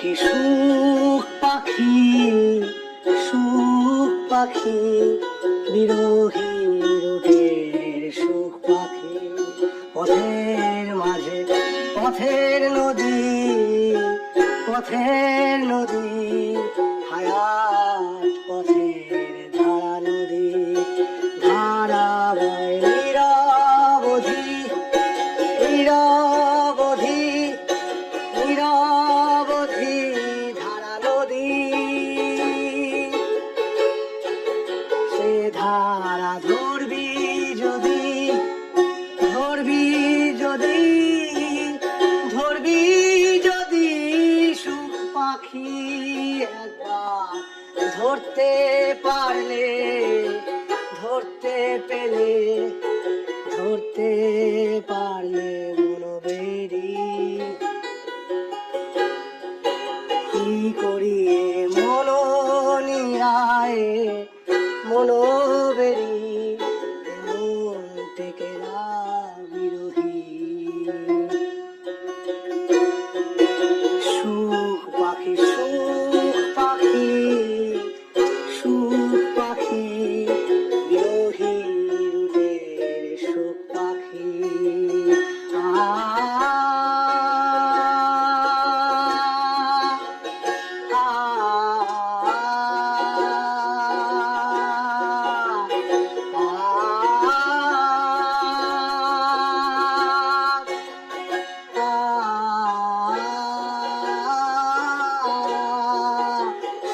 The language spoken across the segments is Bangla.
পাখি সুখ পাখি, সুখ পাখি, বিরোহী রুটের সুখ পাখি। পথের মাঝে পথের নদী, পথের নদী, হায়াত পথের ধারা নদী। ধারা বয় নিরবধি, নিরবধি, নিরবধি ধারা নদী। সে ধারা ধরবি যদি, ধরবি যদি, ধরবি যদি সুখ পাখি। একবার ধরতে পারলে, ধরতে পেলে, ধরতে পারলে মনোবেরি। কি করিয়ে মনো নিয়ায় মনোবেরি, মন থেকে না বিরোহী। সুখ পাখি, সুখ পাখি, সুখ পাখি, বিরোহী রুটের সুখ পাখি।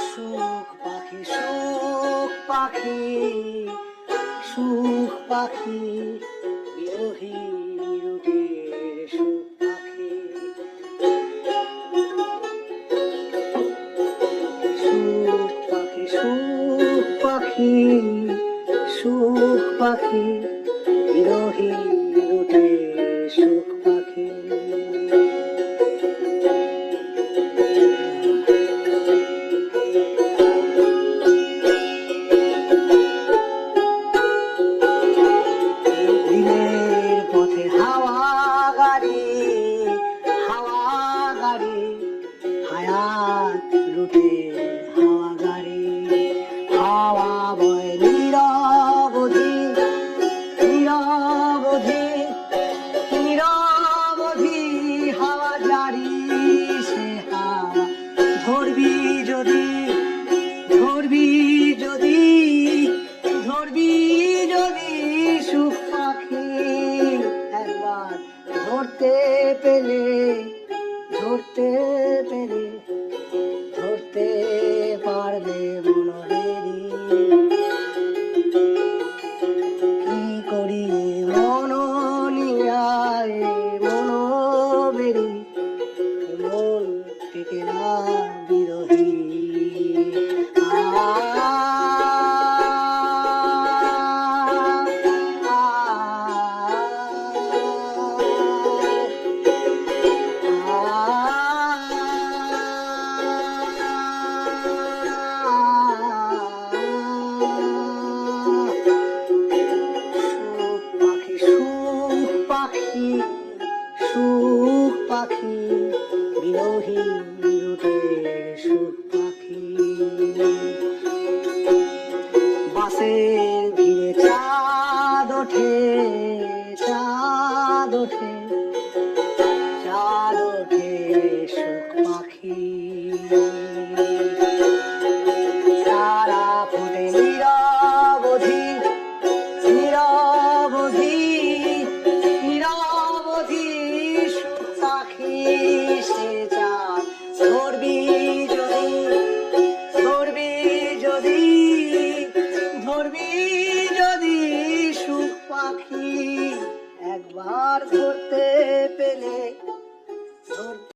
সুখ পাখি, সুখ পাখি, সুখ পাখি, বিরোহী রুটের সুখ পাখি। সুখ পাখি, সুখ পাখি, সুখ পাখি, বিরোহী রুটের সুখ পাখি। দিনের পথে হাওয়া গাড়ি, হাওয়া গাড়ি, হায়াত রুটে হাওয়া গাড়ি। হাওয়া বয় নিরবধি, নিরবধি, নিরবধি হাওয়া জারি। সে হাওয়া ধরবি যদি, ধরবি যদি, ধরবি যদি সুখ পাখি। একবার ধরতে পেলে, ধরতে পেলে, ধরতে পারলে মনোবেরি। কি করি মনো নিয়ায় মনোবেরি, মন থেকে না বিরোহী। সুখ পাখি, সুখ পাখি, বিরোহী রুটের সুখ পাখি। বাসের ভিড়ে চাঁদ ওঠে,